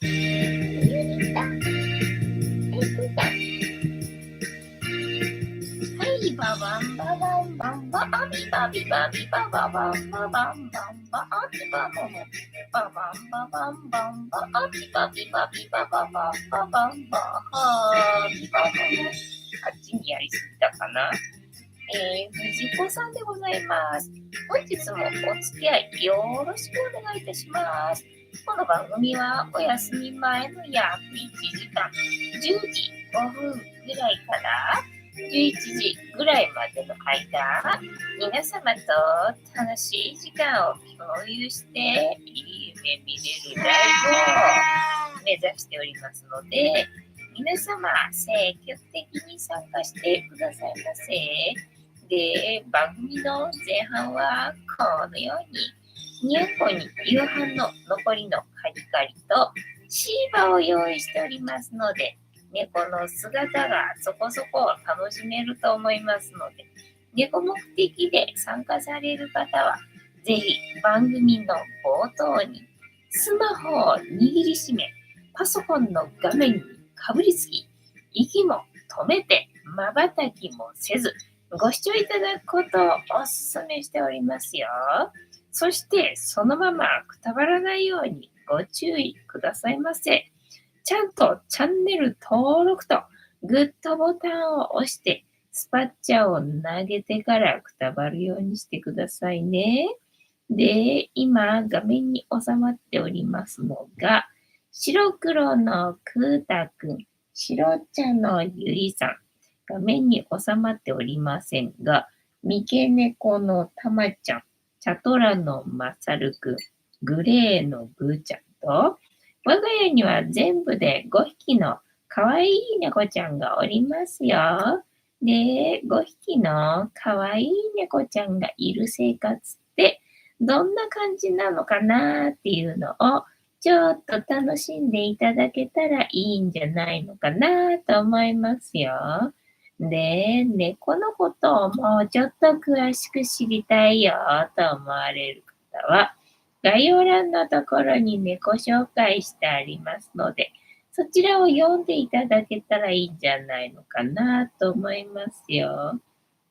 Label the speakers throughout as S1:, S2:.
S1: はい、ババンババンバンバアビバビバビバババンババンバンバアビバモモババンババンバンバアビバビバビバババンババンバハビバモモ。あっちにやりすぎたかな。藤子さんでございます。本日もお付き合いよろしくお願いいたします。この番組はお休み前の約1時間、10時5分ぐらいから11時ぐらいまでの間、皆様と楽しい時間を共有していい夢見れるライブを目指しておりますので、皆様積極的に参加してくださいませ。で、番組の前半はこのようににゃんこに夕飯の残りのカリカリとシーバを用意しておりますので、猫の姿がそこそこ楽しめると思いますので、猫目的で参加される方は、ぜひ番組の冒頭にスマホを握りしめ、パソコンの画面にかぶりつき、息も止めて、瞬きもせず、ご視聴いただくことをお勧めしておりますよ。そしてそのままくたばらないようにご注意くださいませ。ちゃんとチャンネル登録とグッドボタンを押してスパッチャを投げてからくたばるようにしてくださいね。で、今画面に収まっておりますのが、白黒のくーたくん、白茶のゆりさん、画面に収まっておりませんが、三毛猫のたまちゃん、チャトラのまさるくん、グレーのぐーちゃんと、我が家には全部で5匹のかわいい猫ちゃんがおりますよ。で、5匹のかわいい猫ちゃんがいる生活ってどんな感じなのかなっていうのをちょっと楽しんでいただけたらいいんじゃないのかなと思いますよ。で、猫のことをもうちょっと詳しく知りたいよと思われる方は、概要欄のところに猫紹介してありますので、そちらを読んでいただけたらいいんじゃないのかなと思いますよ。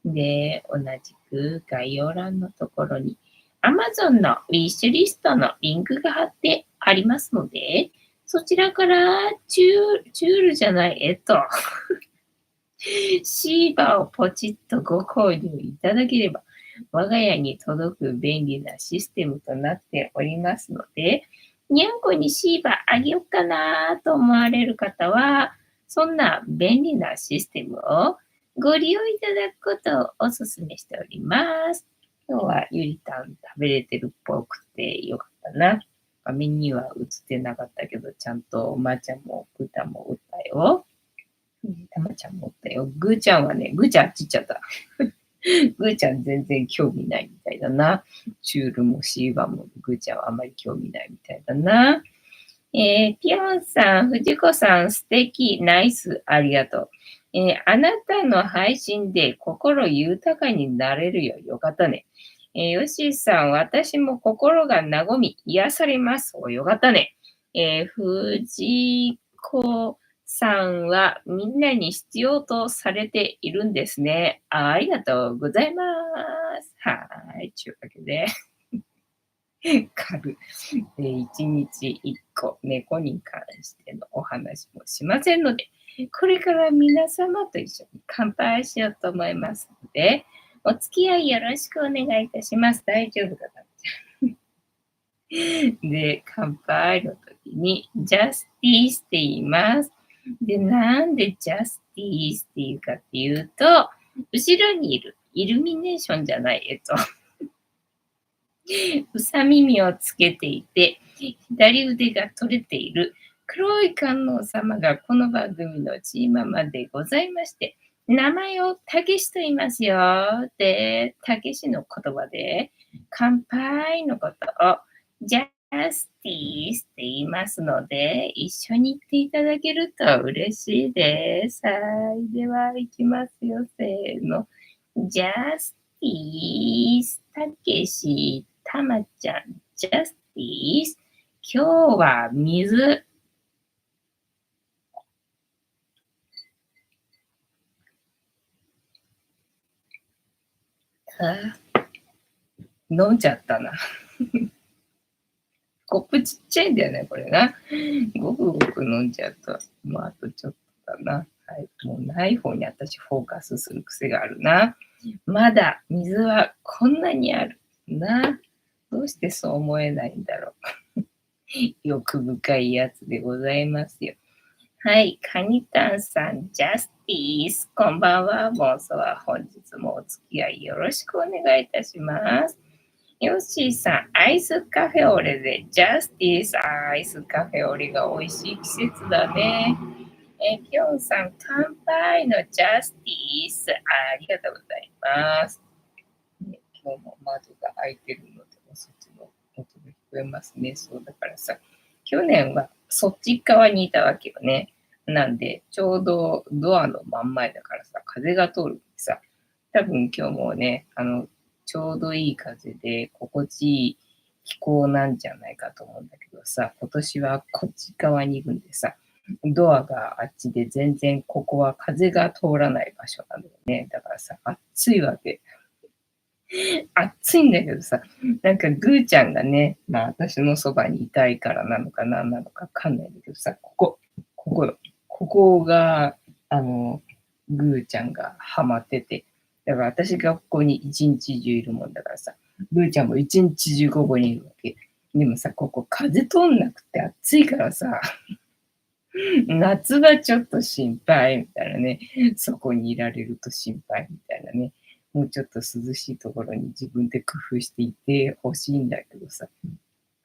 S1: で、同じく概要欄のところに Amazon のウィッシュリストのリンクが貼ってありますので、そちらからチュールじゃない、シーバーをポチッとご購入いただければ、我が家に届く便利なシステムとなっておりますので、にゃんこにシーバーあげようかなと思われる方は、そんな便利なシステムをご利用いただくことをお勧めしております。今日はゆりたん食べれてるっぽくてよかったな。画面には映ってなかったけど、ちゃんとおまちゃんも歌も歌よ。たまちゃんもおったよ。ぐーちゃんはね、ぐーちゃんあっち行っちゃった。ぐーちゃん全然興味ないみたいだな。チュールもシーバもぐーちゃんはあんまり興味ないみたいだな。ピヨンさん、藤子さん、素敵、ナイス、ありがとう。あなたの配信で心豊かになれるよ。よかったね。よしさん、私も心が和み、癒されます。お、よかったね。藤子さんはみんなに必要とされているんですね。ありがとうございます。はい。というわけで、1日1個猫に関してのお話もしませんので、これから皆様と一緒に乾杯しようと思いますので、お付き合いよろしくお願いいたします。大丈夫かなで、乾杯の時に、ジャスティースって言います。で、なんでジャスティースって言うかっていうと、後ろにいるイルミネーションじゃない、うさ耳をつけていて、左腕が取れている黒い観音様がこの番組のチーママでございまして、名前をたけしと言いますよ。で、たけしの言葉で、乾杯のことをジャスティースって言いますので、一緒に言っていただけると嬉しいです。はい。では、行きますよ。せーの。ジャスティース、たけし、たまちゃん、ジャスティース。今日は水。
S2: 飲んじゃったな。コップちっちゃいんだよね、これな。ごくごく飲んじゃうと、あとちょっとだな。はい。もうない方に私フォーカスする癖があるな。まだ水はこんなにあるな。どうしてそう思えないんだろう。欲深いやつでございますよ。はい。カニタンさん、ジャスティス。こんばんは。ボンソワ。本日もお付き合いよろしくお願いいたします。ヨッシーさん、アイスカフェオレで、ジャスティス、アイスカフェオレが美味しい季節だね。ピョンさん、乾杯のジャスティス、ありがとうございます。今日も窓が開いてるので、お外の音が聞こえますね。そうだからさ、去年はそっち側にいたわけよね。なんで、ちょうどドアの真ん前だからさ、風が通るんでさ、多分今日もね、ちょうどいい風で心地いい気候なんじゃないかと思うんだけどさ、今年はこっち側に行くんでさ、ドアがあっちで全然ここは風が通らない場所なんだよね。だからさ、暑いわけ。暑いんだけどさ、なんかぐーちゃんがね、私のそばにいたいからなのか何なのかわかんないんだけどさ、ここよ。ここが、ぐーちゃんがハマってて、だから私がここに一日中いるもんだからさ、ぐーちゃんも一日中ここにいるわけ。でもさ、ここ風通んなくて暑いからさ、夏はちょっと心配みたいなね。そこにいられると心配みたいなね。もうちょっと涼しいところに自分で工夫していてほしいんだけどさ。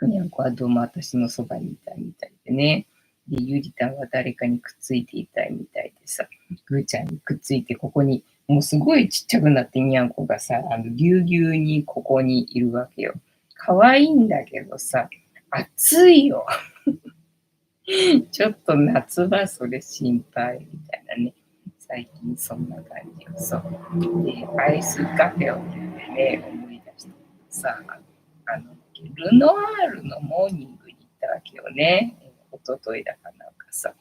S2: にゃんこはどうも私のそばにいたいみたいでね。で、ゆりたんは誰かにくっついていたいみたいでさ、ぐーちゃんにくっついてここに、もうすごいちっちゃくなってにゃんこがさ、ぎゅうぎゅうにここにいるわけよ。可愛いんだけどさ、暑いよ。ちょっと夏はそれ心配みたいなね。最近そんな感じよ。そう。で、アイスカフェをね、思い出してさ、ルノアールのモーニングに行ったわけよね。一昨日だかなんかさ、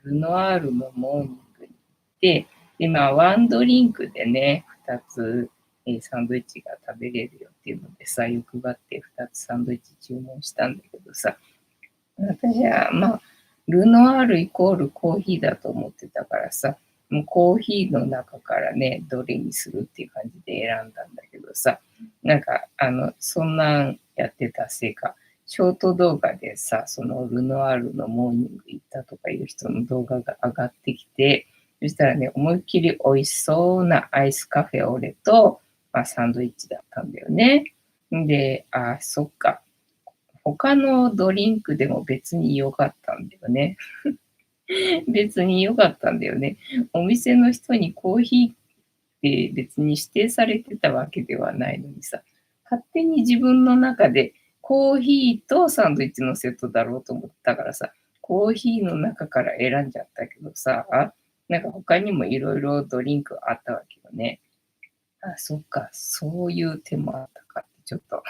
S2: ルノアールのモーニングに行って、今、ワンドリンクでね、2つ、サンドイッチが食べれるよっていうのでさ、欲張って2つサンドイッチ注文したんだけどさ、私は、ルノアールイコールコーヒーだと思ってたからさ、もうコーヒーの中からね、どれにするっていう感じで選んだんだけどさ、なんか、そんなんやってたせいか、ショート動画でさ、そのルノアールのモーニング行ったとかいう人の動画が上がってきて、そしたらね、思いっきり美味しそうなアイスカフェオレと、サンドイッチだったんだよね。で、そっか。他のドリンクでも別に良かったんだよね。別に良かったんだよね。お店の人にコーヒーって別に指定されてたわけではないのにさ、勝手に自分の中でコーヒーとサンドイッチのセットだろうと思ったからさ、コーヒーの中から選んじゃったけどさ、なんか他にもいろいろドリンクあったわけよね。そっか、そういう手もあったかってちょっと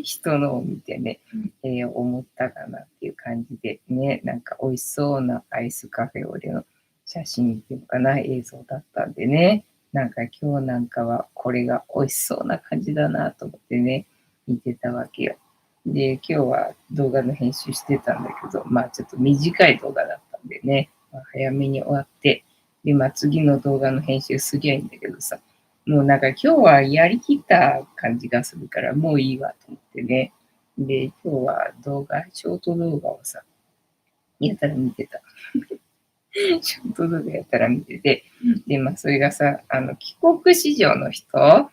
S2: 人のを見てね、思ったかなっていう感じでね、なんか美味しそうなアイスカフェオレの写真っていうのかな、映像だったんでね、なんか今日なんかはこれが美味しそうな感じだなと思ってね、見てたわけよ。で、今日は動画の編集してたんだけど、ちょっと短い動画だったんでね、早めに終わって、で、次の動画の編集すりゃいいんだけどさ、もうなんか今日はやりきった感じがするからもういいわと思ってね。で、今日はショート動画をさ、やったら見てた。ショート動画やったら見てて、で、それがさ、帰国子女の人が、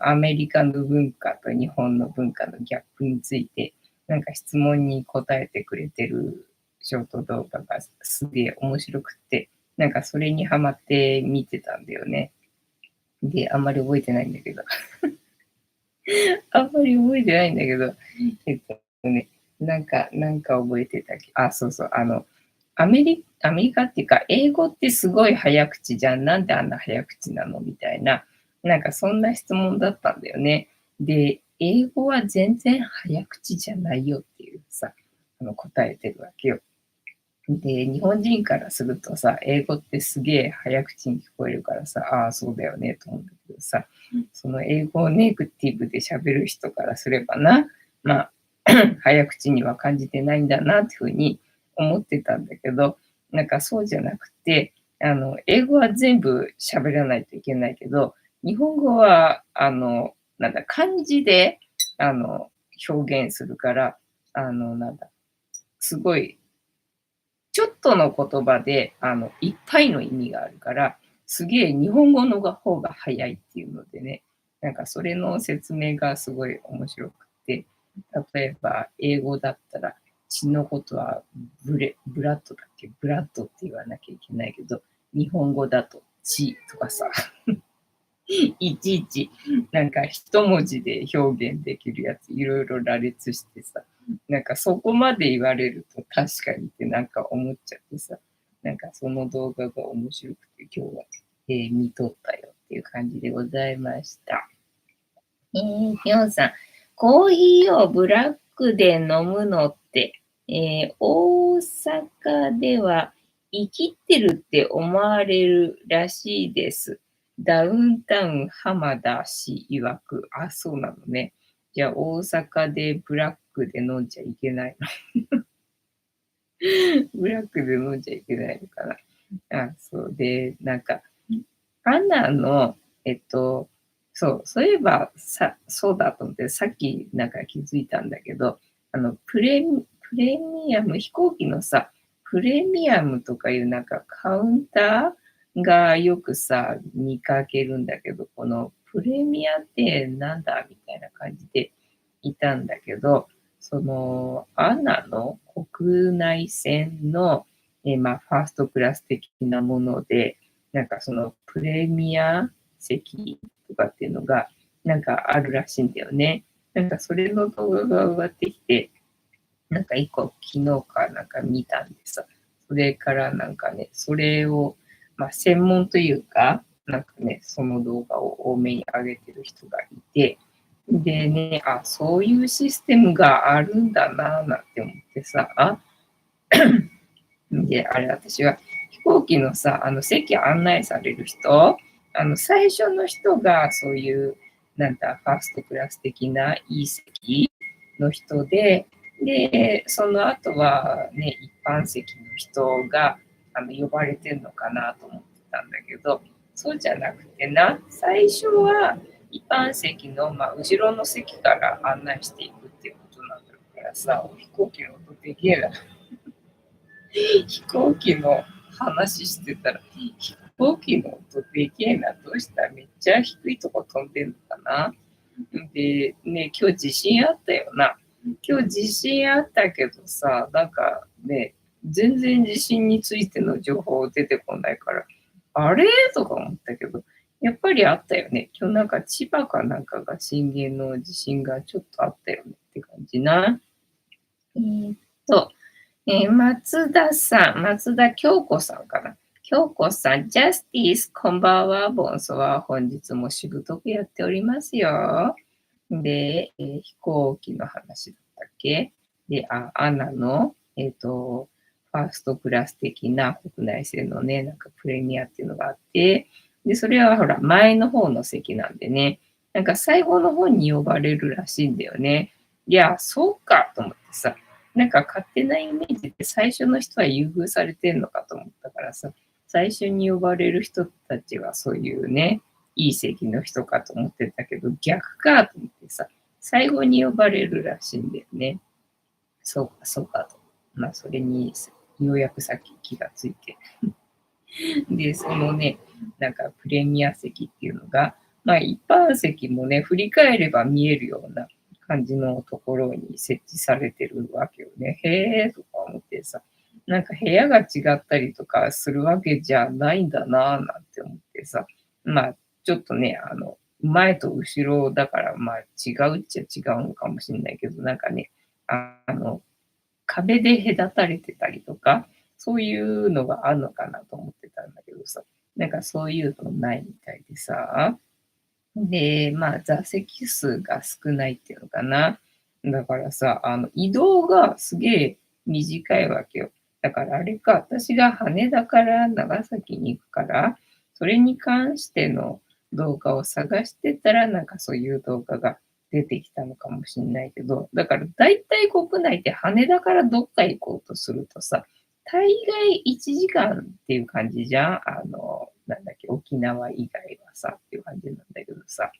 S2: アメリカの文化と日本の文化のギャップについて、なんか質問に答えてくれてるショート動画がすげえ面白くって、なんかそれにハマって見てたんだよね。で、あんまり覚えてないんだけど。あんまり覚えてないんだけど、ね、なんか覚えてたっけそうそう、アメリカっていうか、英語ってすごい早口じゃん。なんであんな早口なのみたいな、なんかそんな質問だったんだよね。で、英語は全然早口じゃないよっていうさ、答えてるわけよ。で、日本人からするとさ、英語ってすげえ早口に聞こえるからさ、ああ、そうだよねと思うんだけどさ、その英語をネイティブで喋る人からすればな、まあ、早口には感じてないんだなっていうふうに思ってたんだけど、なんかそうじゃなくて、英語は全部喋らないといけないけど、日本語は、なんだ、漢字で、表現するから、なんだ、すごいちょっとの言葉で、いっぱいの意味があるから、すげえ日本語の方が早いっていうのでね、なんかそれの説明がすごい面白くて、例えば英語だったら、血のことはブラッドだっけブラッドって言わなきゃいけないけど、日本語だと血とかさ、いちいちなんか一文字で表現できるやついろいろ羅列してさ、なんかそこまで言われると確かにってなんか思っちゃってさ、なんかその動画が面白くて今日は、見とったよっていう感じでございました。ぴょんさん、コーヒーをブラックで飲むのって、大阪では生きってるって思われるらしいです。ダウンタウン浜田氏曰く、あ、そうなのね。じゃあ大阪でブラックで飲んじゃいけないの。ブラックで飲んじゃいけないのかな。あ、そうで、なんか、アナの、そういえばそうだと思って、さっきなんか気づいたんだけど、プレミアム、飛行機のさ、プレミアムとかいうなんかカウンターがよくさ、見かけるんだけど、このプレミアってなんだみたいな感じでいたんだけど、その、アナの国内線の、まあ、ファーストクラス的なもので、なんかそのプレミア席とかっていうのがなんかあるらしいんだよね。なんかそれの動画が上がってきて、なんか一個昨日かなんか見たんでさ、それからなんかね、それを、まあ専門というか、なんかね、その動画を多めに上げてる人がいて、でね、あ、そういうシステムがあるんだなぁなんて思ってさ、で、あれ私は飛行機のさ、席案内される人、最初の人がそういう、なんだ、ファーストクラス的ないい席の人で、その後はね、一般席の人が呼ばれてるのかなと思ってたんだけど、そうじゃなくてな、最初は一般席の、まあ、後ろの席から案内していくっていうことなんだからさ、飛行機の音できえな飛行機の話してたら、飛行機の音でけえな、どうしためっちゃ低いとこ飛んでんのかな。で、ね、今日地震あったよな。今日地震あったけどさ、なんかね、全然地震についての情報出てこないから、あれとか思ったけど、やっぱりあったよね。今日なんか千葉かなんかが震源の地震がちょっとあったよねって感じな。えーっと、松田さん、松田京子さんかな。京子さん、ジャスティス、こんばんは、ボンソは本日もしぶとくやっておりますよ。で、飛行機の話だったっけで、アナの、ファーストクラス的な国内線のね、なんかプレミアっていうのがあって、で、それはほら、前の方の席なんでね、なんか最後の方に呼ばれるらしいんだよね。いや、そうかと思ってさ、なんか勝手なイメージで最初の人は優遇されてんのかと思ったからさ、最初に呼ばれる人たちはそういうね、いい席の人かと思ってたけど、逆かと思ってさ、最後に呼ばれるらしいんだよね。そうか、そうかと。まあ、それにようやくさっき気がついて。で、そのね、なんかプレミア席っていうのが、まあ一般席もね、振り返れば見えるような感じのところに設置されてるわけよね。へえとか思ってさ、なんか部屋が違ったりとかするわけじゃないんだなぁなんて思ってさ、まあちょっとね、前と後ろだから、まあ違うっちゃ違うのかもしれないけど、なんかね、壁で隔たれてたりとか、そういうのがあるのかなと思ってたんだけどさ、なんかそういうのないみたいでさ、で、まあ座席数が少ないっていうのかな。だからさ、移動がすげえ短いわけよ。だからあれか、私が羽田から長崎に行くから、それに関しての動画を探してたら、なんかそういう動画が出てきたのかもしんないけど、だから大体国内で羽田からどっか行こうとするとさ、大概1時間っていう感じじゃん。なんだっけ、沖縄以外はさっていう感じなんだけどさ。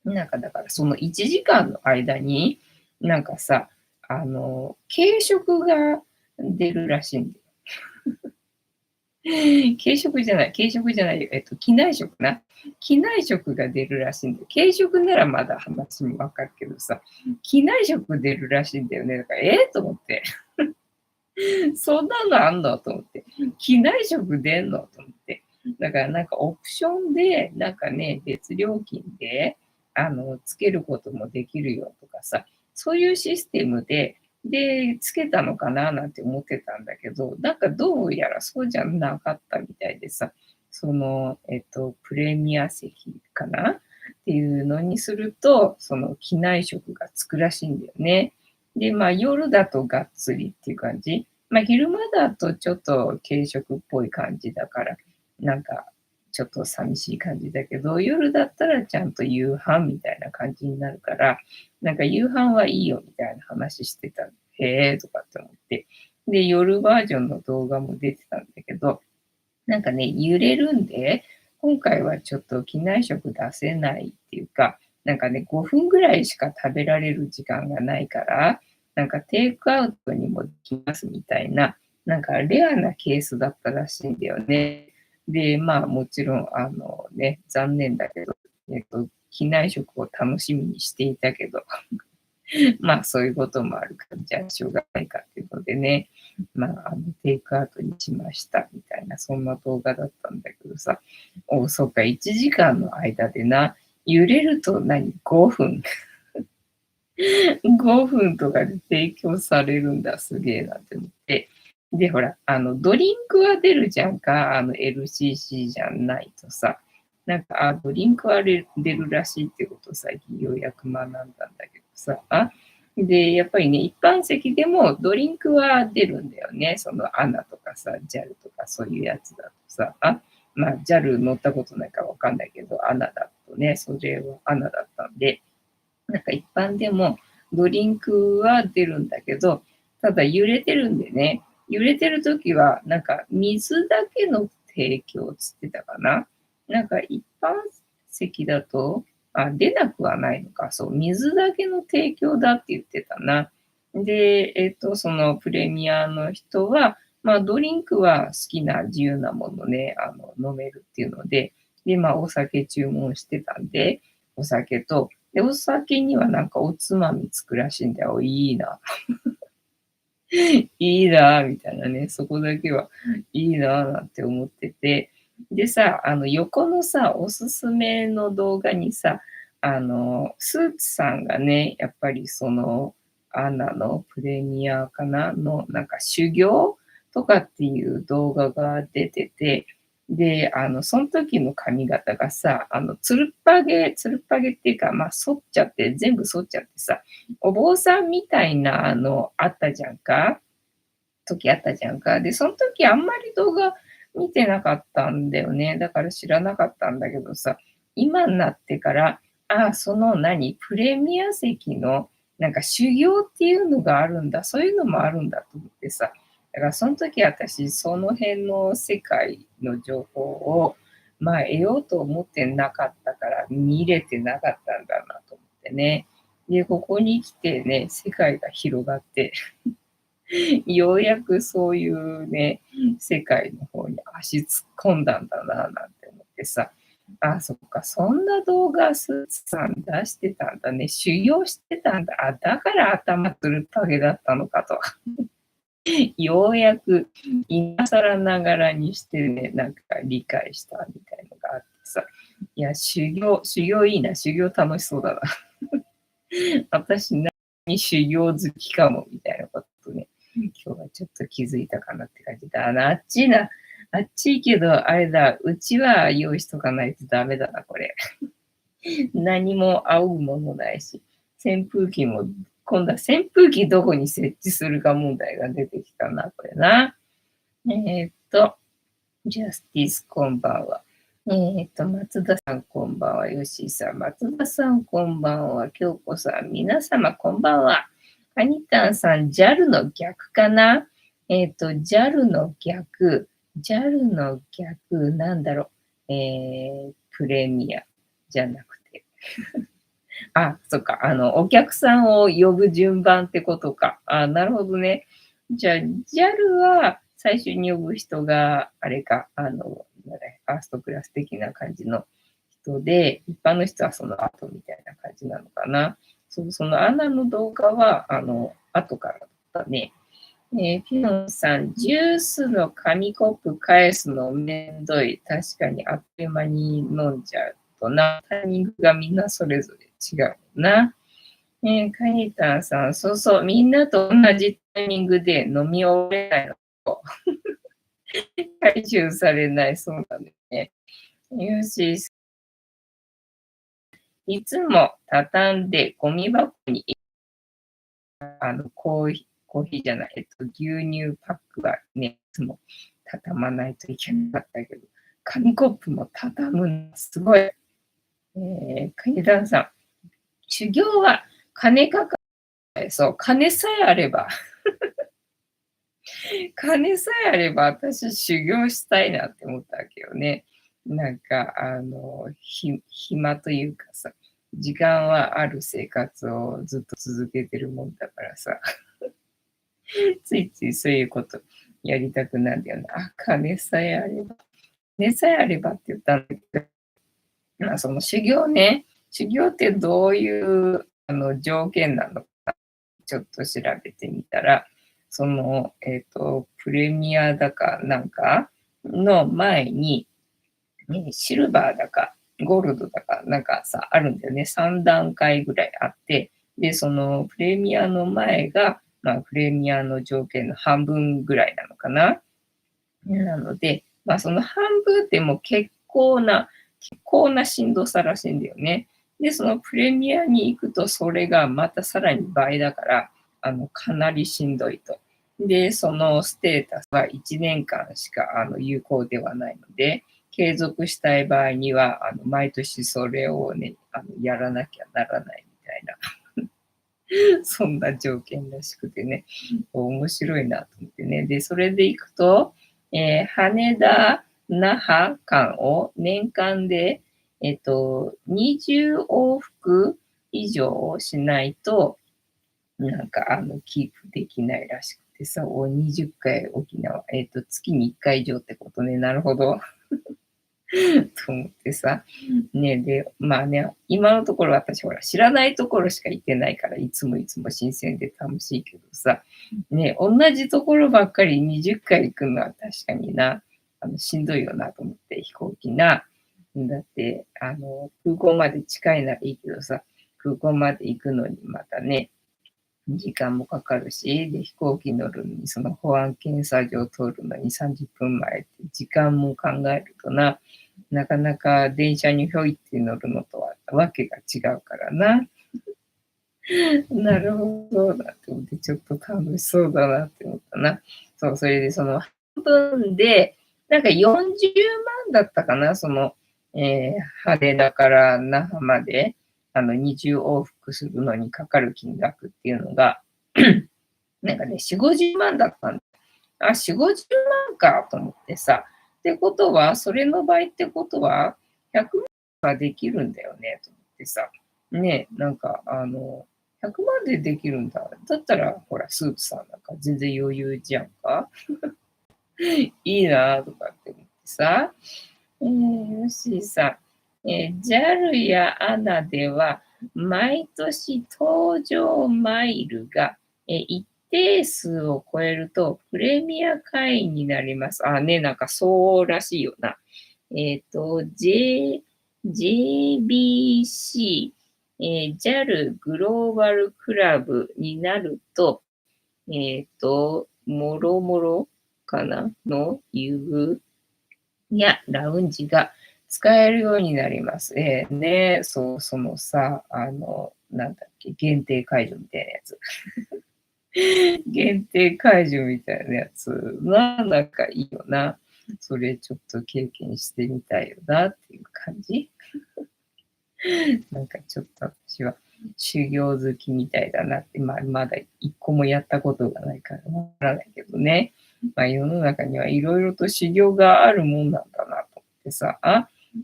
S2: なんかだからその1時間の間に、なんかさ、軽食が出るらしいんだよ。軽食じゃないよ。機内食な。機内食が出るらしいんだよ。軽食ならまだ話もわかるけどさ、機内食出るらしいんだよね。だから、と思って。そんなのあんのと思って。機内食出んのと思って。だからなんかオプションで、なんかね、別料金で、つけることもできるよとかさ、そういうシステムで、つけたのかななんて思ってたんだけど、なんかどうやらそうじゃなかったみたいでさ、プレミア席かなっていうのにすると、その機内食がつくらしいんだよね。で、まあ夜だとがっつりっていう感じ。まあ昼間だとちょっと軽食っぽい感じだから、なんかちょっと寂しい感じだけど、夜だったらちゃんと夕飯みたいな感じになるから、なんか夕飯はいいよみたいな話してた。へえとかって思って。で、夜バージョンの動画も出てたんだけど、なんかね、揺れるんで、今回はちょっと機内食出せないっていうか、なんかね、5分ぐらいしか食べられる時間がないから、なんかテイクアウトにもできますみたいな、なんかレアなケースだったらしいんだよね。で、まあもちろん、残念だけど、機内食を楽しみにしていたけど、まあそういうこともあるから、じゃあしょうがないかっていうのでね、まあ、テイクアウトにしましたみたいな、そんな動画だったんだけどさ、そうか、1時間の間でな、揺れると5分5分とかで提供されるんだ、すげえなって思って。で、ほら、ドリンクは出るじゃんか、LCC じゃないとさ。なんか、ドリンクは出るらしいってことを最近ようやく学んだんだけどさ。で、やっぱりね、一般席でもドリンクは出るんだよね。そのアナとかさ、JAL とかそういうやつだとさ。まあ、JAL 乗ったことないからわかんないけど、アナだとね、それはアナだったんで、なんか一般でもドリンクは出るんだけど、ただ揺れてるんでね、揺れてるときはなんか水だけの提供つってたかな。なんか一般席だと、出なくはないのか。そう、水だけの提供だって言ってたな。で、そのプレミアの人は、まあドリンクは好きな自由なものね、飲めるっていうので、で、まあお酒注文してたんで、お酒と、で、お酒にはなんかおつまみつくらしいんだよ。いいな。いいな、みたいなね。そこだけはいいな、なんて思ってて。でさ、横のさ、おすすめの動画にさ、スーツさんがね、やっぱりアナのプレミアかなの、なんか修行とかっていう動画が出てて、で、その時の髪型がさ、つるっぱげっていうか、まあ、剃っちゃって、全部剃っちゃってさ、お坊さんみたいなあったじゃんか。時あったじゃんか。で、その時あんまり動画見てなかったんだよね。だから知らなかったんだけどさ、今になってから、プレミア席のなんか修行っていうのがあるんだ、そういうのもあるんだと思ってさ、だからその時私、その辺の世界の情報を、まあ得ようと思ってなかったから見れてなかったんだなと思ってね。で、ここに来てね、世界が広がってようやくそういうね、世界の方に足突っ込んだんだななんて思ってさ、そっか、そんな動画スーツさん出してたんだね。修行してたんだ。だから頭つるっぱげだったのかと。ようやく今更ながらにしてね、なんか理解したみたいのがあってさ。いや、修行いいな。修行楽しそうだな。私何修行好きかもみたいなことね。今日はちょっと気づいたかなって感じだな。あっちいけど、あれだ、うちは用意しとかないとダメだな、これ。何も仰ぐものないし、扇風機も、今度は扇風機どこに設置するか問題が出てきたな、これな。ジャスティス、こんばんは。松田さん、こんばんは。よしさん、松田さん、こんばんは。京子さん、皆様、こんばんは。アニタンさん、JAL の逆かなJAL の逆、JAL の逆、なんだろう。プレミアじゃなくて。あ、そっか。お客さんを呼ぶ順番ってことか。あ、なるほどね。じゃあ、JAL は最初に呼ぶ人が、あれか、なんだいファーストクラス的な感じの人で、一般の人はその後みたいな感じなのかな。そのアナの動画は、後からだったね。ピヨンさん、ジュースの紙コップ返すのめんどい。確かにあっという間に飲んじゃうとな。タイミングがみんなそれぞれ違うな。カニタンさん、そうそう、みんなと同じタイミングで飲み終えないのと、回収されない、そうなんですね。よし、いつも畳んでゴミ箱に、コーヒーじゃない、牛乳パックはね、いつも畳まないといけなかったけど、紙コップも畳むのすごい。カニタンさん、修行は金かかる。そう、金さえあれば金さえあれば私修行したいなって思ったわけよね。なんか、暇というかさ、時間はある生活をずっと続けてるもんだからさ、ついついそういうことやりたくなるんだよね。あ、金さえあれば。金さえあればって言ったんだけど、まあ、その修行ね、修行ってどういう条件なのか、ちょっと調べてみたら、プレミアだかなんかの前に、シルバーだか、ゴールドだか、なんかさ、あるんだよね。3段階ぐらいあって、で、そのプレミアの前が、まあ、プレミアの条件の半分ぐらいなのかな。なので、まあ、その半分でも結構なしんどさらしいんだよね。で、そのプレミアに行くと、それがまたさらに倍だから、かなりしんどいと。で、そのステータスは1年間しか有効ではないので、継続したい場合には、毎年それをね、やらなきゃならないみたいな、そんな条件らしくてね、面白いなと思ってね。で、それで行くと、羽田、那覇間を年間で、20往復以上しないと、なんか、キープできないらしくてさ、20回沖縄、月に1回以上ってことね。なるほど。と思ってさ。ね、で、まあね、今のところ私ほら知らないところしか行ってないから、いつもいつも新鮮で楽しいけどさ、ね、同じところばっかり20回行くのは確かにな、しんどいよなと思って、飛行機な。だって、空港まで近いならいいけどさ、空港まで行くのにまたね、時間もかかるし、で、飛行機乗るのに、その保安検査場通るのに30分前って時間も考えるとな、なかなか電車にひょいって乗るのとはわけが違うからな。なるほどだって思って、ちょっと楽しそうだなって思ったな。そう、それでその半分で、なんか40万だったかな、羽田から那覇まで、20往復するのにかかる金額っていうのが、なんかね、4、50万だったんだ。あ、4、50万かと思ってさ。ってことは、それの倍ってことは、100万ができるんだよね、と思ってさ。ね、なんか、100万でできるんだ。だったら、ほら、スーツさんなんか全然余裕じゃんか。いいなとかって思ってさ。よしさん、JAL や ANA では、毎年搭乗マイルが、一定数を超えるとプレミア会員になります。あ、ね、なんかそうらしいよな。JBC、JAL グローバルクラブになると、もろもろかなの優やラウンジが使えるようになります。ね、そう、そのさ、なんだっけ、限定解除みたいなやつ。限定解除みたいなやつなんかいいよな。それちょっと経験してみたいよなっていう感じ。なんかちょっと私は修行好きみたいだなって、まだ一個もやったことがないからわからないけどね。世の中にはいろいろと修行があるもんなんだなと思ってさ、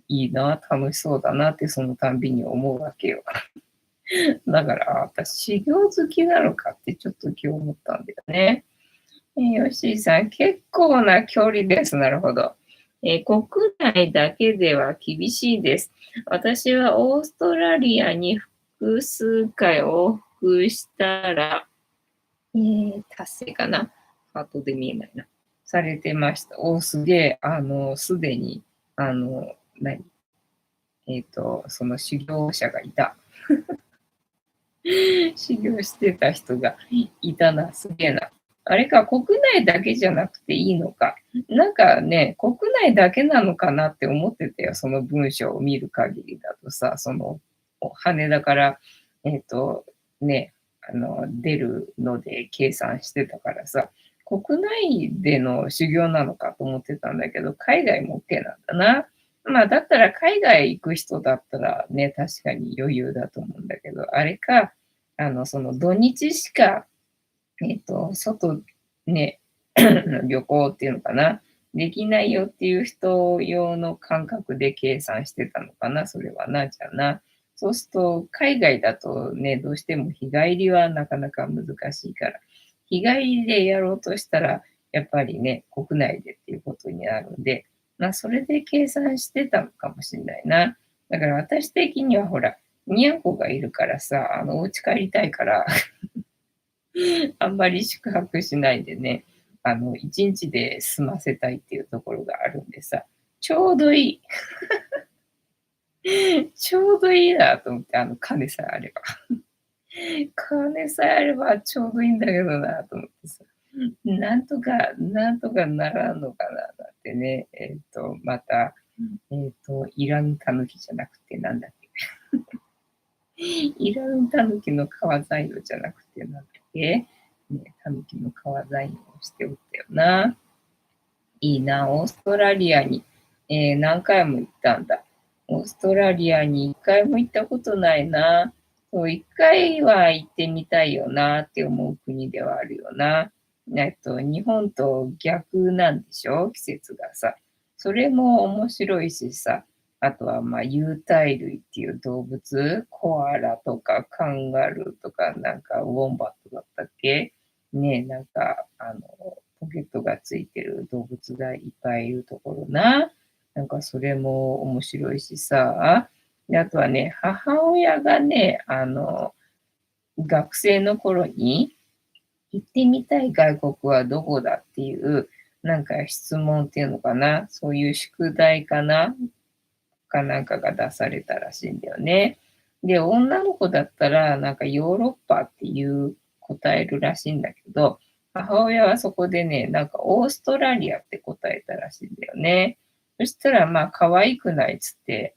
S2: いいな、楽しそうだなってそのたんびに思うわけよ。だから、私修行好きなのかってちょっと今日思ったんだよね。吉井さん、結構な距離です。なるほど。国内だけでは厳しいです。私はオーストラリアに複数回往復したら、達成かな。ハートで見えないな。されてました。すげえ、すでに、何その修行者がいた。修行してた人がいたな、すげえな。あれか、国内だけじゃなくていいのか。なんかね、国内だけなのかなって思ってたよ、その文章を見る限りだとさ、羽田から、えっ、と、ね、出るので計算してたからさ、国内での修行なのかと思ってたんだけど、海外も OK なんだな。だったら海外行く人だったらね、確かに余裕だと思うんだけど、あれか、その土日しか、外ね、旅行っていうのかな、できないよっていう人用の感覚で計算してたのかな、それはな、じゃあな。そうすると、海外だとね、どうしても日帰りはなかなか難しいから、日帰りでやろうとしたら、やっぱりね、国内でっていうことになるんで、それで計算してたのかもしれないな。だから私的にはほら、にゃんこがいるからさ、お家帰りたいからあんまり宿泊しないでね、1日で済ませたいっていうところがあるんでさ、ちょうどいい。ちょうどいいなと思って、金さえあれば。金さえあればちょうどいいんだけどなと思ってさ。なんとかならんのかななんてね。また、いらぬたぬきじゃなくて、なんだっけ。いらぬたぬきの皮材料じゃなくて、なんだっけ。ね、たぬきの皮材料をしておったよな。いいな、オーストラリアに、何回も行ったんだ。オーストラリアに一回も行ったことないな。そう、一回は行ってみたいよなって思う国ではあるよな。日本と逆なんでしょ季節がさ。それも面白いしさ。あとは、有袋類っていう動物、コアラとかカンガルーとか、なんかウォンバットだったっけね、なんか、ポケットがついてる動物がいっぱいいるところな。なんかそれも面白いしさ。であとはね、母親がね、学生の頃に行ってみたい外国はどこだっていう、なんか質問っていうのかな。そういう宿題かなかなんかが出されたらしいんだよね。で、女の子だったら、なんかヨーロッパっていう答えるらしいんだけど、母親はそこでね、なんかオーストラリアって答えたらしいんだよね。そしたら、可愛くないっつって、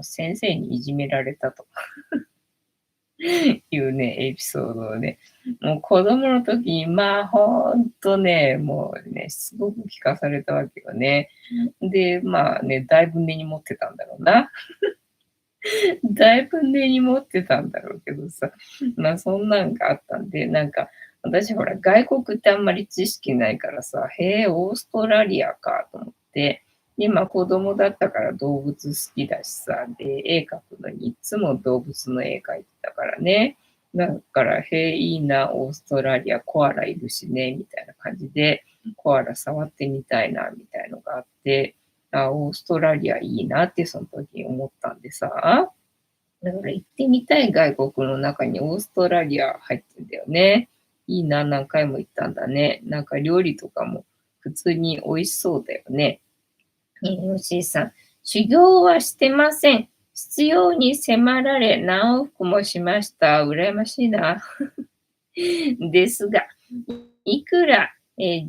S2: 先生にいじめられたというね、エピソードをね、もう子供の時に、ほんとね、もうね、すごく聞かされたわけよね。で、だいぶ根に持ってたんだろうな。だいぶ根に持ってたんだろうけどさ、そんなんがあったんで、なんか、私ほら、外国ってあんまり知識ないからさ、へえ、オーストラリアかと思って、今子供だったから動物好きだしさ、で、絵描くのにいつも動物の絵描いてたからね。だから、へえ、いいな、オーストラリア、コアラいるしね、みたいな感じで、コアラ触ってみたいな、みたいのがあって、オーストラリアいいなってその時に思ったんでさ、だから行ってみたい外国の中にオーストラリア入ってんだよね。いいな、何回も行ったんだね。なんか料理とかも普通に美味しそうだよね。吉井さん、修行はしてません。必要に迫られ何往復もしました。羨ましいな。ですが、いくら、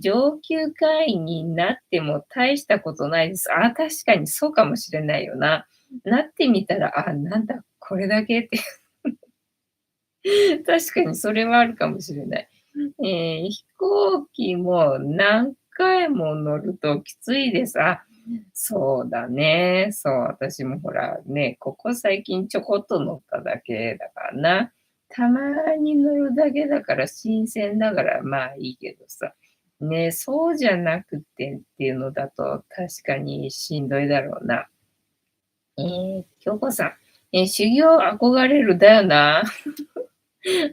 S2: 上級会員になっても大したことないです。確かにそうかもしれないよな。なってみたら、なんだ、これだけって確かにそれはあるかもしれない。飛行機も何回も乗るときついです。あ、そうだね。そう、私もほらね、ここ最近ちょこっと乗っただけだからな。たまに乗るだけだから新鮮だからまあいいけどさ。ね、そうじゃなくてっていうのだと確かにしんどいだろうな。京子さん、修行憧れるだよな。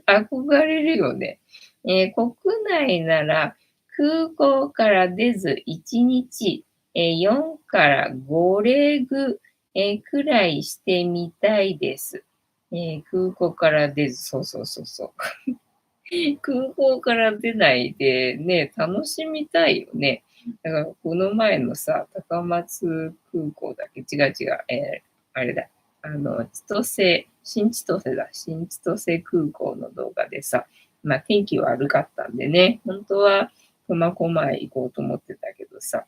S2: 憧れるよね。国内なら空港から出ず1日、4から5レグ、くらいしてみたいです。空港から出ず、そうそうそうそう。空港から出ないでね、楽しみたいよね。だからこの前のさ、高松空港だっけ、違う違う、あれだ。千歳、新千歳だ。新千歳空港の動画でさ、まあ天気悪かったんでね、本当は苫小牧行こうと思ってたけどさ、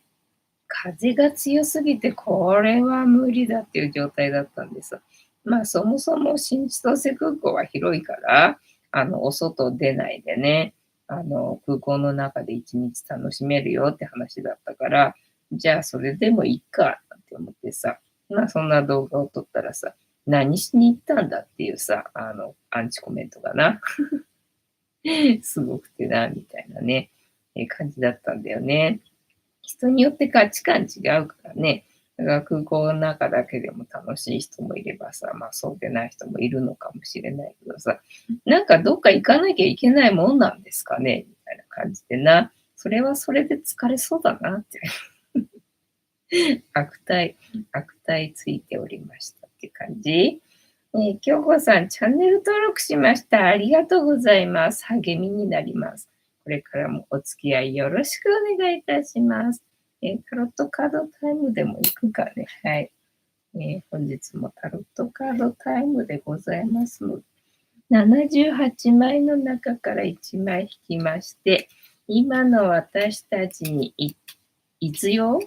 S2: 風が強すぎてこれは無理だっていう状態だったんです。まあそもそも新千歳空港は広いから、お外出ないでね、空港の中で一日楽しめるよって話だったから、じゃあそれでもいいかって思ってさ、まあそんな動画を撮ったらさ、何しに行ったんだっていうさ、アンチコメントがな、すごくてな、みたいなね、感じだったんだよね。人によって価値観違うからね。だから空港の中だけでも楽しい人もいればさ、まあそうでない人もいるのかもしれないけどさ、なんかどっか行かなきゃいけないもんなんですかねみたいな感じでな。それはそれで疲れそうだなって。悪態、悪態ついておりましたって感じ。京子さん、チャンネル登録しました。ありがとうございます。励みになります。これからもお付き合いよろしくお願いいたします。タロットカードタイムでも行くかね。はい。本日もタロットカードタイムでございますので、78枚の中から1枚引きまして、今の私たちに必要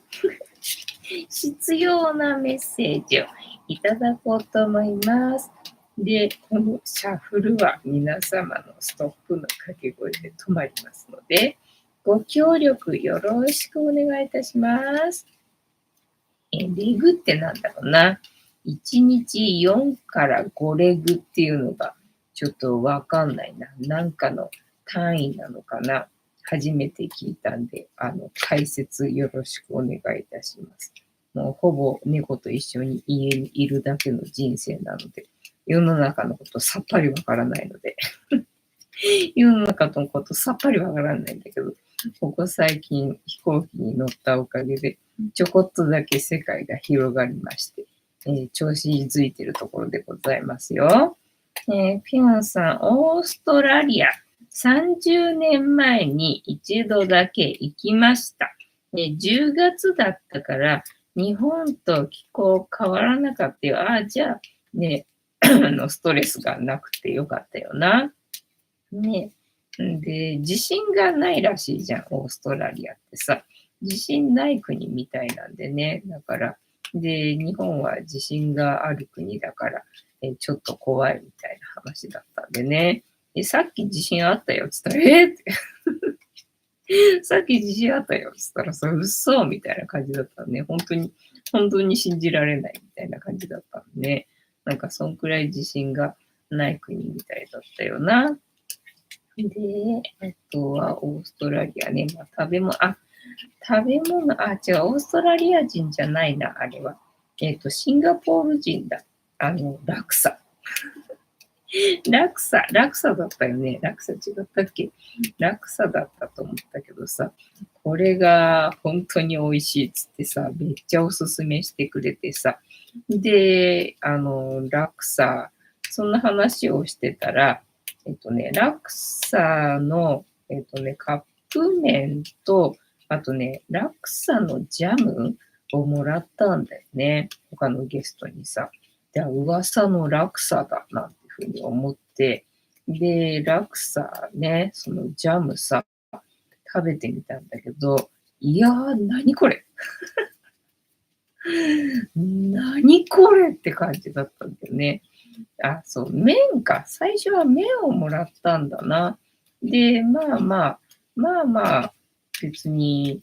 S2: 必要なメッセージをいただこうと思います。で、このシャッフルは皆様のストップの掛け声で止まりますので、ご協力よろしくお願いいたします。レグってなんだろうな。1日4から5レグっていうのがちょっとわかんないな。なんかの単位なのかな。初めて聞いたんで、解説よろしくお願いいたします。もうほぼ猫と一緒に家にいるだけの人生なので、世の中のことさっぱりわからないので、世の中のことさっぱりわからないんだけど、ここ最近飛行機に乗ったおかげで、ちょこっとだけ世界が広がりまして、調子づいてるところでございますよ。ピョンさん、オーストラリア、30年前に一度だけ行きました。10月だったから、日本と気候変わらなかったよ。あ、じゃあ、ね、ストレスがなくてよかったよな。ね。で、地震がないらしいじゃん、オーストラリアってさ。地震ない国みたいなんでね。だから、で、日本は地震がある国だから、ちょっと怖いみたいな話だったんでね。さっき地震あったよ、つったら、って。さっき地震あったよ、つったら、それ嘘みたいな感じだったね。本当に信じられないみたいな感じだったんでね。なんか、そんくらい地震がない国みたいだったよな。で、あとはオーストラリアね。まあ、食べ物、違う、オーストラリア人じゃないな、あれは。シンガポール人だ。ラクサ。ラクサだったよね。ラクサ違ったっけ？ラクサだったと思ったけどさ、これが本当に美味しいっつってさ、めっちゃおすすめしてくれてさ、で、ラクサ、そんな話をしてたら、ラクサの、カップ麺と、あとね、ラクサのジャムをもらったんだよね。他のゲストにさ。で、噂のラクサだなっていうふうに思って、で、ラクサね、そのジャムさ、食べてみたんだけど、いやー、何これ何これって感じだったんだよね。あ、そう、麺か。最初は麺をもらったんだな。で、まあ、別に、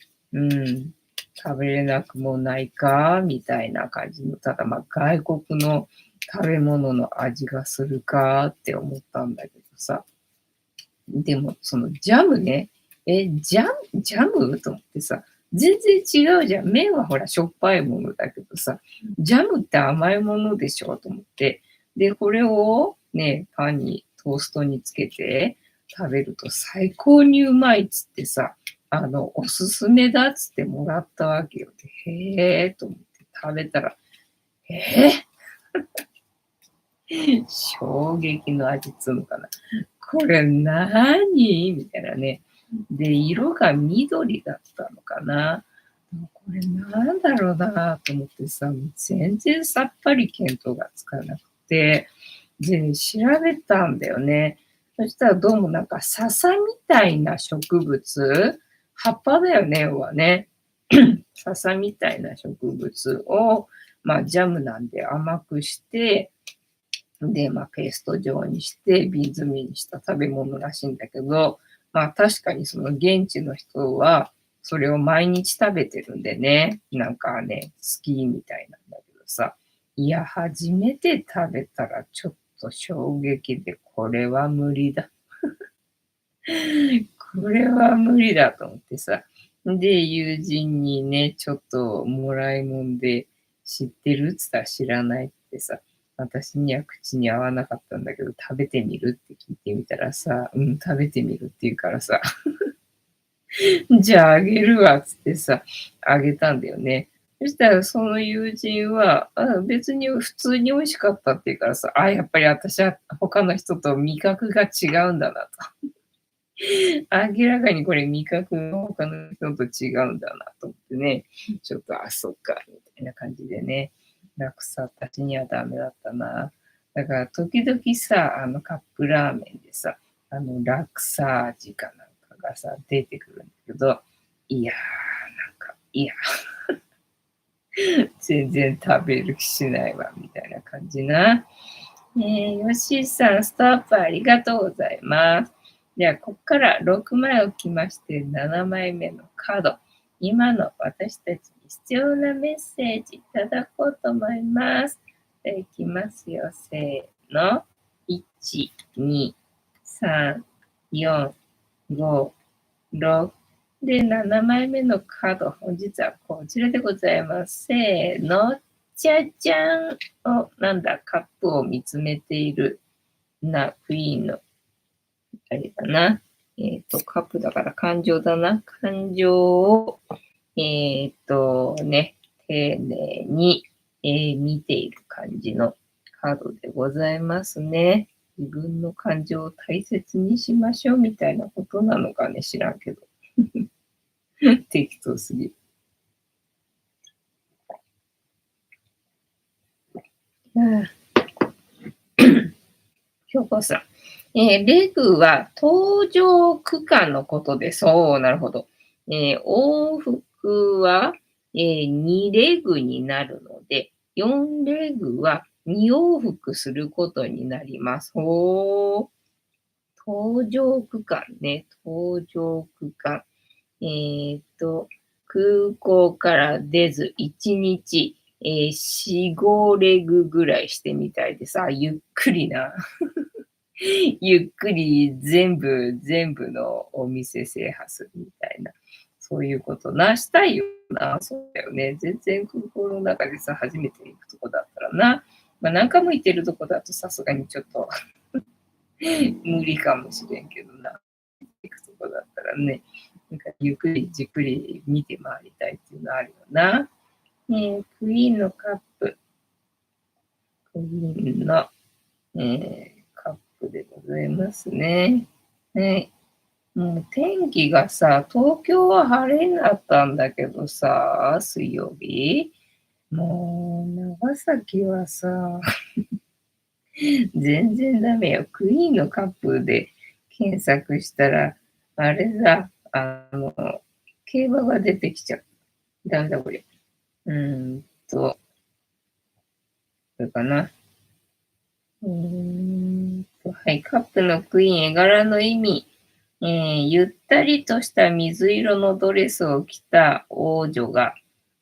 S2: 食べれなくもないか、みたいな感じの、ただ外国の食べ物の味がするかって思ったんだけどさ。でも、そのジャムね。ジャムと思ってさ、全然違うじゃん。麺はほら、しょっぱいものだけどさ、ジャムって甘いものでしょと思って。で、これをね、パンに、トーストにつけて食べると最高にうまいっつってさ、おすすめだっつってもらったわけよ。でへえと思って食べたら、え衝撃の味っつうのかな。これ何みたいなね。で、色が緑だったのかな。これなんだろうなと思ってさ、全然さっぱり見当がつかなくて、で、調べたんだよね。そしたらどうもなんか笹みたいな植物、葉っぱだよね、要はね。笹みたいな植物を、ジャムなんで甘くして、で、ペースト状にして瓶詰めにした食べ物らしいんだけど、確かにその現地の人は、それを毎日食べてるんでね、なんかね、好きみたいなんだけどさ、いや、初めて食べたらちょっと衝撃で、これは無理だ。これは無理だと思ってさ。で、友人にね、ちょっともらいもんで知ってるっつったら知らないってさ、私には口に合わなかったんだけど、食べてみるって聞いてみたらさ、食べてみるって言うからさ、じゃああげるわっつってさ、あげたんだよね。そしたらその友人は、別に普通に美味しかったって言うからさ、やっぱり私は他の人と味覚が違うんだなと。明らかにこれ味覚の他の人と違うんだなと思ってね、ちょっと、そっか、みたいな感じでね、楽さたちにはダメだったな。だから時々さ、カップラーメンでさ、ラクサ味かなんかがさ、出てくるんだけど、いや、全然食べる気しないわ、みたいな感じな。よしさん、ストップありがとうございます。では、ここから6枚をきまして、7枚目のカード。今の私たちに必要なメッセージいただこうと思います。いきますよ。せーの。1、2、3、4、5、6。で、7枚目のカード。本日はこちらでございます。せーの。じゃじゃん。カップを見つめているクイーンの、あれだな。カップだから感情だな。感情を、丁寧に、見ている感じのカードでございますね。自分の感情を大切にしましょうみたいなことなのかね、知らんけど。適当すぎる。京子さん。レグは搭乗区間のことで、そう、なるほど。往復は、2レグになるので、4レグは2往復することになります。搭乗区間ね、搭乗区間。空港から出ず1日、4、5レグぐらいしてみたいでさ、ゆっくりな。ゆっくり全部のお店制覇するみたいな、そういうことな、したいよな。そうだよね。全然空港の中でさ、初めて行くとこだったらな。何回も行ってるとこだとさすがにちょっと無理かもしれんけどな。行くとこだったらね、なんかゆっくりじっくり見て回りたいっていうのあるよな。クイーンのカップ。クイーンの、カップでございますね。ね、もう天気がさ、東京は晴れになったんだけどさ、水曜日。もう、長崎はさ、全然ダメよ。クイーンのカップで検索したら、あれだ、競馬が出てきちゃう。ダメだ、これ。これかな。はい、カップのクイーン、絵柄の意味。ゆったりとした水色のドレスを着た王女が、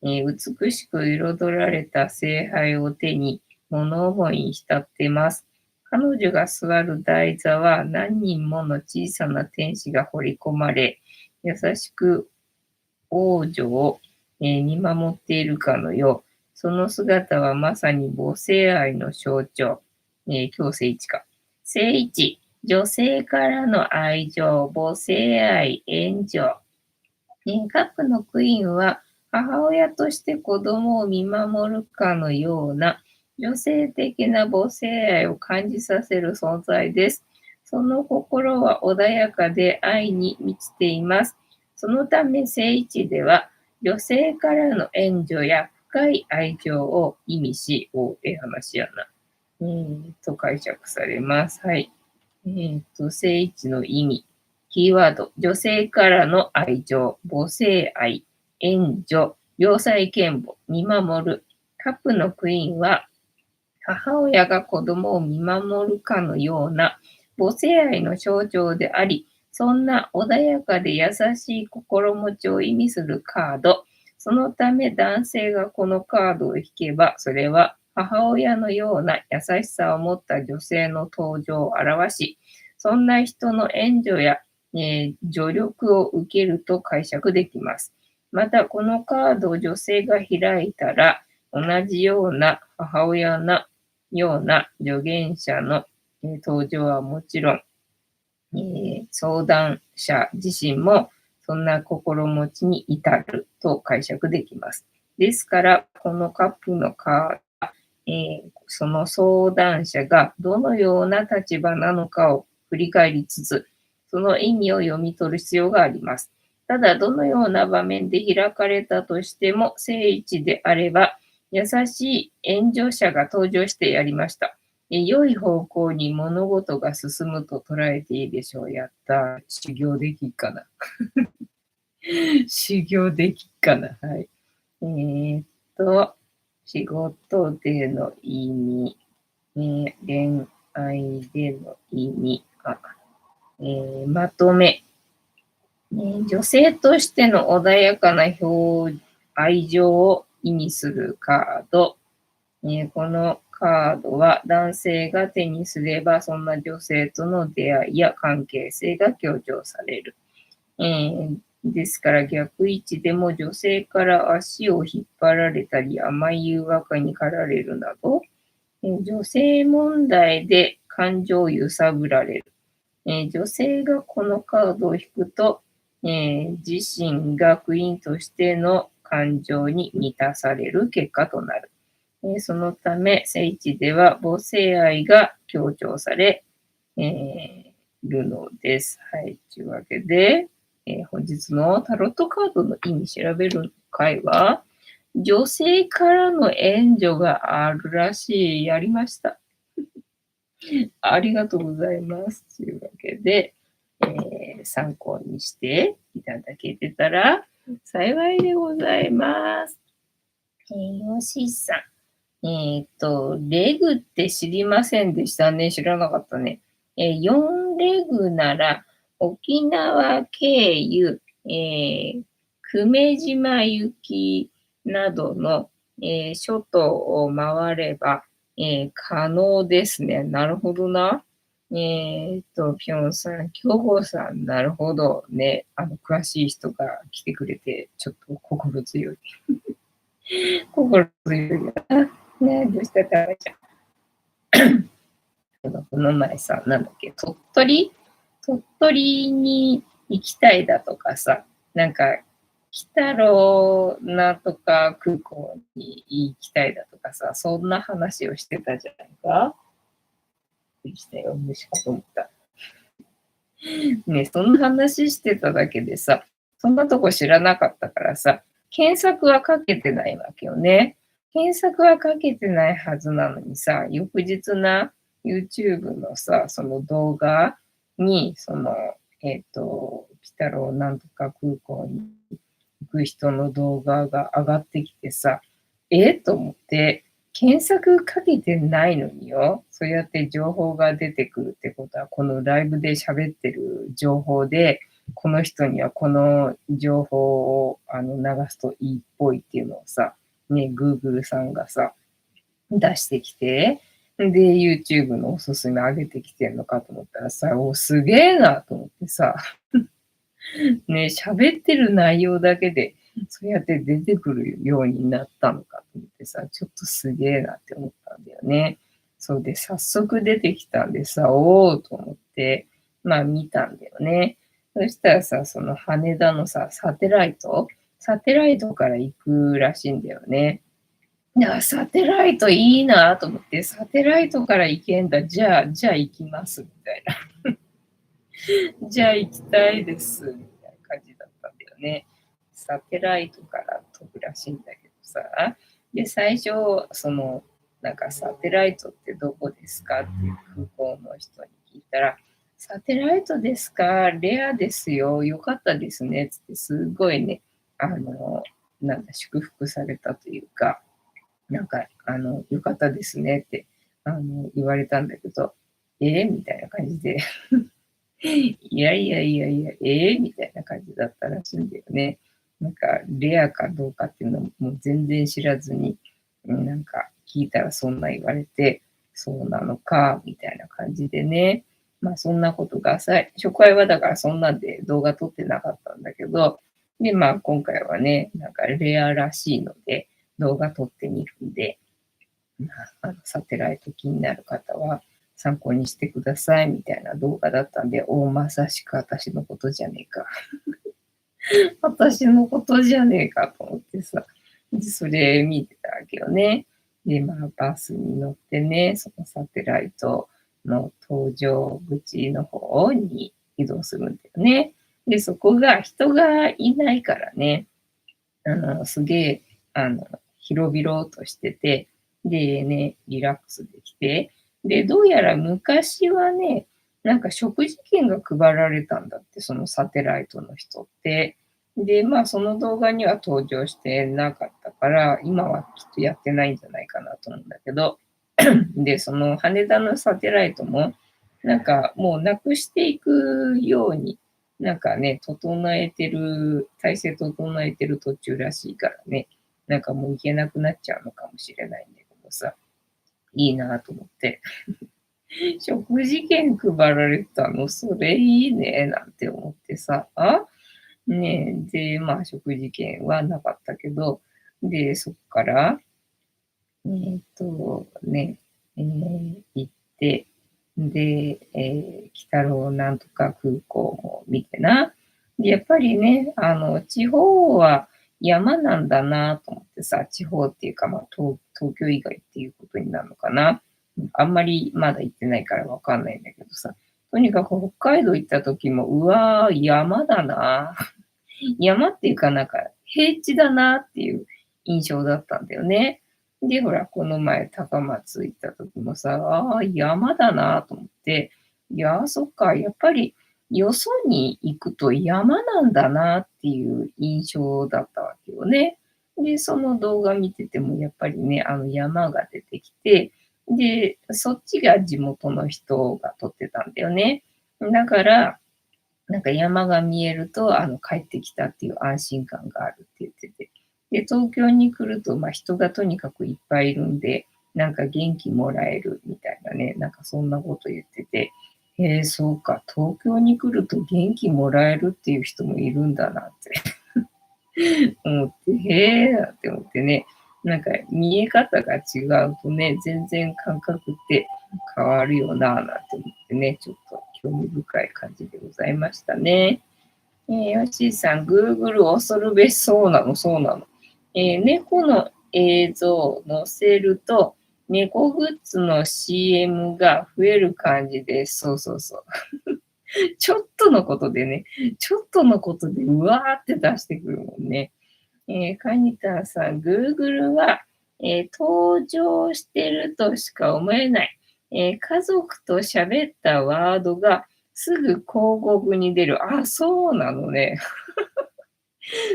S2: 美しく彩られた聖杯を手に物思いに浸っています。彼女が座る台座は何人もの小さな天使が彫り込まれ、優しく王女を、見守っているかのよう。その姿はまさに母性愛の象徴。今日聖一か。聖一、女性からの愛情、母性愛、援助。カップのクイーンは母親として子供を見守るかのような女性的な母性愛を感じさせる存在です。その心は穏やかで愛に満ちています。そのため聖一では女性からの援助や深い愛情を意味し、話やな。と解釈されます。はい。聖一の意味。キーワード、女性からの愛情、母性愛、援助、良妻賢母、見守る。カップのクイーンは、母親が子供を見守るかのような母性愛の象徴であり、そんな穏やかで優しい心持ちを意味するカード。そのため男性がこのカードを引けば、それは母親のような優しさを持った女性の登場を表し、そんな人の援助や、助力を受けると解釈できます。また、このカードを女性が開いたら、同じような母親のような助言者の登場はもちろん、相談者自身もそんな心持ちに至ると解釈できます。ですから、このカップのカード、その相談者がどのような立場なのかを振り返りつつ、その意味を読み取る必要があります。ただ、どのような場面で開かれたとしても、聖一であれば、優しい援助者が登場してやりました。良い方向に物事が進むと捉えていいでしょう。やった。修行できっかな。修行できっかな。はい。仕事での意味、恋愛での意味、まとめ、女性としての穏やかな愛情を意味するカード、このカードは男性が手にすればそんな女性との出会いや関係性が強調される。ですから逆位置でも女性から足を引っ張られたり甘い誘惑に駆られるなど、女性問題で感情を揺さぶられる。女性がこのカードを引くと、自身がクイーンとしての感情に満たされる結果となる。そのため、聖地では母性愛が強調され、るのです。はい。というわけで、本日のタロットカードの意味調べる回は、女性からの援助があるらしい。やりました。ありがとうございます。というわけで、参考にしていただけてたら幸いでございます。よしさん。レグって知りませんでしたね。知らなかったね。4レグなら沖縄経由、久米島行きなどの、諸島を回れば、可能ですね。なるほどな。ぴょんさん、きょうごさん、なるほどね。詳しい人が来てくれて、ちょっと心強い。心強いな。ね、どうしたかちゃん。この前さ、なんだっけ、鳥取に行きたいだとかさ、なんか、北郎なんとか空港に行きたいだとかさ、そんな話をしてたじゃないか。びっくりしたよ、虫かと思った。ね、そんな話してただけでさ、そんなとこ知らなかったからさ、検索はかけてないわけよね。検索はかけてないはずなのにさ、翌日な YouTube のさ、その動画に、北郎なんとか空港に行く人の動画が上がってきてさ、と思って、検索かけてないのによ、そうやって情報が出てくるってことは、このライブで喋ってる情報で、この人にはこの情報を流すといいっぽいっていうのをさ、ね、Google さんがさ、出してきて、で、YouTube のおすすめ上げてきてんのかと思ったらさ、お、すげえなと思ってさ、ね、喋ってる内容だけで、そうやって出てくるようになったのかと思ってさ、ちょっとすげえなって思ったんだよね。そうで、早速出てきたんでさ、おおと思って、まあ見たんだよね。そしたらさ、その羽田のさ、サテライトから行くらしいんだよね。いや、サテライトいいなと思って、サテライトから行けんだ、じゃあ行きます、みたいな。じゃあ行きたいです、みたいな感じだったんだよね。サテライトから飛ぶらしいんだけどさ。で、最初、なんかサテライトってどこですかっていう空港の人に聞いたら、サテライトですかレアですよ。よかったですね。つってすごいね、なんだ、祝福されたというか、なんか、よかったですねって、言われたんだけど、みたいな感じで、いやいやいやいや、みたいな感じだったらしいんだよね。なんか、レアかどうかっていうのももう全然知らずに、なんか、聞いたらそんな言われて、そうなのか、みたいな感じでね。まあ、そんなことが初回はだからそんなんで動画撮ってなかったんだけど、で、まあ、今回はね、なんかレアらしいので、動画撮ってみるんで、まあ、サテライト気になる方は参考にしてくださいみたいな動画だったんで、まさしく私のことじゃねえか。私のことじゃねえかと思ってさ、でそれ見てたわけよね。で、まあ、バスに乗ってね、そのサテライトの搭乗口の方に移動するんだよね。で、そこが人がいないからね、すげえ、広々としてて、でね、リラックスできて、で、どうやら昔はね、なんか食事券が配られたんだって、そのサテライトの人って。で、まあ、その動画には登場してなかったから、今はきっとやってないんじゃないかなと思うんだけど、で、その羽田のサテライトも、なんかもうなくしていくようになんかね、体制整えてる途中らしいからね、なんかもう行けなくなっちゃうのかもしれないんだけどさ、いいなと思って。食事券配られたの、それいいね、なんて思ってさ、ねえ、で、まあ食事券はなかったけど、で、そっから、ね、行って、で、北郎なんとか空港も見てな。で、やっぱりね、地方は山なんだなと思ってさ、地方っていうか、まあ、東京以外っていうことになるのかな。あんまりまだ行ってないからわかんないんだけどさ、とにかく北海道行った時も、うわー、山だな。山っていうかなんか平地だなっていう印象だったんだよね。で、ほら、この前高松行った時もさ、山だなと思って、いや、そっか、やっぱりよそに行くと山なんだなっていう印象だったわけよね。で、その動画見ててもやっぱりね、あの山が出てきて、で、そっちが地元の人が撮ってたんだよね。だから、なんか山が見えると、帰ってきたっていう安心感があるって言ってて。で、東京に来ると、まあ、人がとにかくいっぱいいるんで、なんか元気もらえるみたいなね、なんかそんなこと言ってて、そうか、東京に来ると元気もらえるっていう人もいるんだなって思って、なんて思ってね、なんか見え方が違うとね、全然感覚って変わるよなぁなんて思ってね、ちょっと興味深い感じでございましたね。ヨッシーさん、Google 恐るべし、そうなの、そうなの。猫の映像を載せると、猫グッズの CM が増える感じです。そうそうそう。ちょっとのことでね、ちょっとのことでうわーって出してくるもんね。カニタさん、Google は、登場してるとしか思えない。家族と喋ったワードがすぐ広告に出る。あ、そうなのね。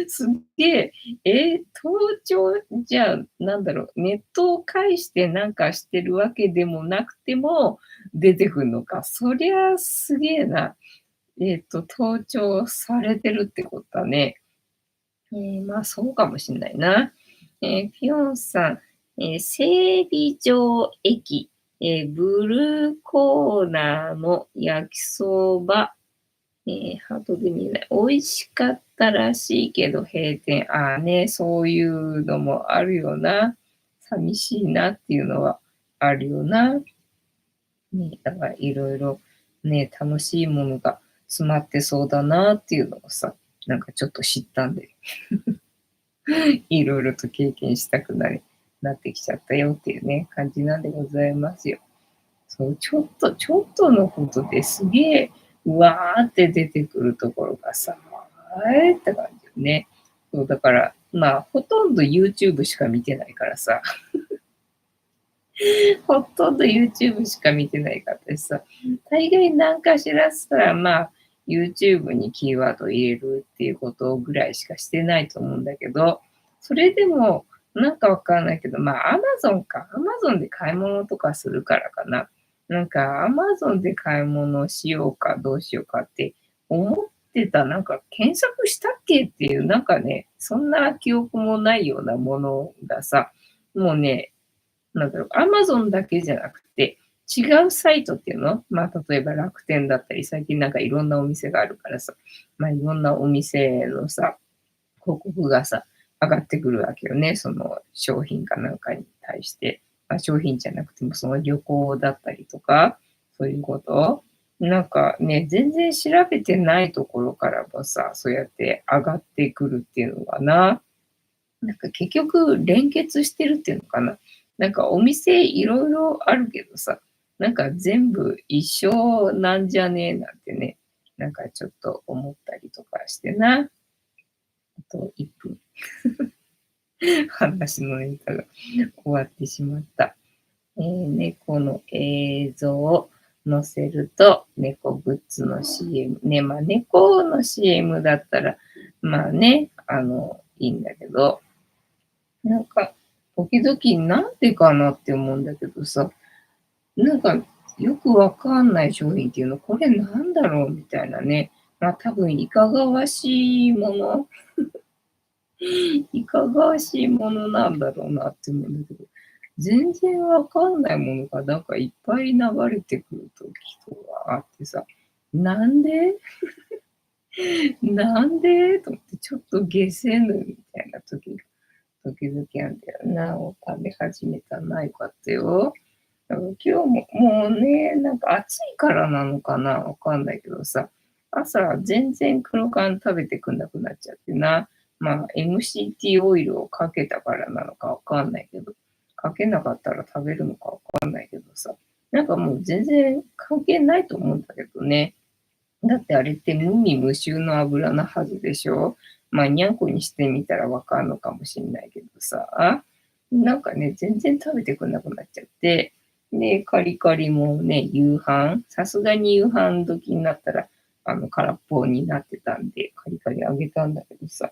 S2: すっげえ、盗聴じゃあ、なんだろう、ネットを介してなんかしてるわけでもなくても出てくんのか。そりゃすげえな。盗聴されてるってことだね。まあ、そうかもしんないな。ピョンさん、整備場駅、ブルーコーナーの焼きそば、ハートで見ない。美味しかったらしいけど閉店。ああね、そういうのもあるよな。寂しいなっていうのはあるよな。ね、だからいろいろね、楽しいものが詰まってそうだなっていうのをさ、なんかちょっと知ったんで、いろいろと経験したくなってきちゃったよっていうね、感じなんでございますよ。そう、ちょっとのことですげえ、うわーって出てくるところがさ、って感じよね。そう、だから、まあ、ほとんど YouTube しか見てないからさ、ほとんど YouTube しか見てないからでさ、大概何かしらしたら、まあ、YouTube にキーワード入れるっていうことぐらいしかしてないと思うんだけど、それでも、なんかわかんないけど、まあ、Amazon か。Amazon で買い物とかするからかな。なんか、Amazon で買い物しようかどうしようかって思ってた、なんか検索したっけっていう、なんかね、そんな記憶もないようなものがさ、もうね、なんだろう、アマゾンだけじゃなくて、違うサイトっていうのまあ、例えば楽天だったり、最近なんかいろんなお店があるからさ、まあ、いろんなお店のさ、広告がさ、上がってくるわけよね。その商品かなんかに対して。まあ、商品じゃなくても、その旅行だったりとか、そういうことなんかね、全然調べてないところからもさ、そうやって上がってくるっていうのかな。なんか結局連結してるっていうのかな。なんかお店いろいろあるけどさ、なんか全部一緒なんじゃねえなんてね、なんかちょっと思ったりとかしてな。あと1分話のネタが終わってしまった。猫の映像を載せると、猫グッズの CM。ね、まあ猫の CM だったら、まあね、いいんだけど、なんか、時々なんでかなって思うんだけどさ、なんか、よくわかんない商品っていうの、これなんだろうみたいなね。まあ多分いかがわしいものいかがわしいものなんだろうなって思うんだけど、全然わかんないものがなんかいっぱい流れてくる時とかあってさ、なんでなんでと思ってちょっと下せぬみたいな時が時々あんだよな。を食べ始めたな。よかったよ。だから今日も、もうね、なんか暑いからなのかなわかんないけどさ、朝全然黒缶食べてくんなくなっちゃってな。まあ、MCT オイルをかけたからなのかわかんないけど、かけなかったら食べるのかわかんないけどさ、なんかもう全然関係ないと思うんだけどね。だってあれって無味無臭の油なはずでしょ。まあ、にゃんこにしてみたらわかんのかもしんないけどさ、なんかね、全然食べてくんなくなっちゃって、で、カリカリもね、夕飯、さすがに夕飯時になったら、空っぽになってたんで、カリカリあげたんだけどさ、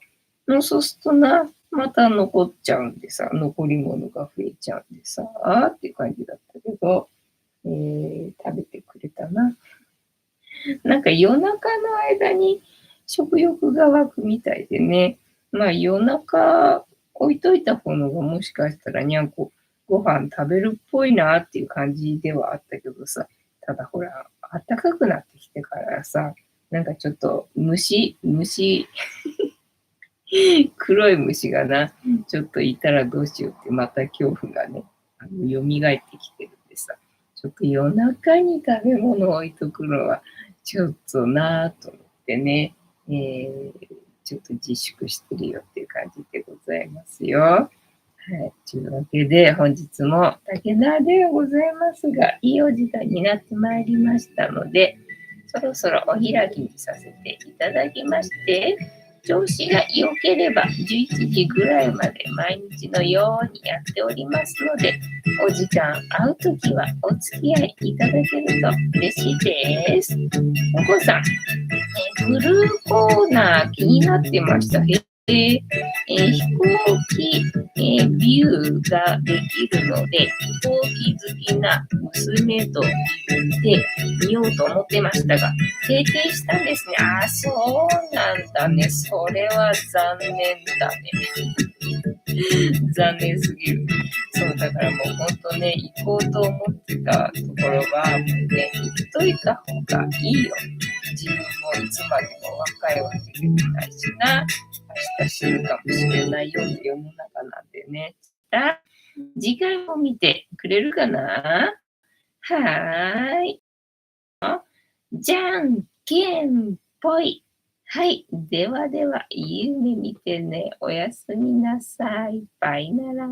S2: もうそうするとな、また残っちゃうんでさ、残り物が増えちゃうんでさ、っていう感じだったけど、食べてくれたな。なんか夜中の間に食欲が湧くみたいでね。まあ夜中置いといた方のがもしかしたらにゃんこご飯食べるっぽいなっていう感じではあったけどさ。ただほら、暖かくなってきてからさ、なんかちょっと黒い虫がな、ちょっといたらどうしようってまた恐怖がね、蘇ってきてるんでさ。ちょっと夜中に食べ物を置いとくのはちょっとなぁと思ってね、ちょっと自粛してるよっていう感じでございますよ。はい。というわけで、本日も竹縄ではございますが、いいお時間になってまいりましたので、そろそろお開きにさせていただきまして、調子が良ければ11時ぐらいまで毎日のようにやっておりますので、お時間合うときはお付き合いいただけると嬉しいです。お子さん、ブルーコーナー気になってました。飛行機、ビューができるので、飛行機好きな娘と言ってみようと思ってましたが、停停したんですね。あ、そうなんだね。それは残念だね。残念すぎる。そう、だからもうほんとね、行こうと思ってたところは、もうね、行っといた方がいいよ。自分もいつまでも若いわけでもないしな。明日死ぬかもしれないような世の中なんでね。次回も見てくれるかな？はーい。じゃんけんぽい。はい。ではでは、いい夢見てね。おやすみなさい。バイなら。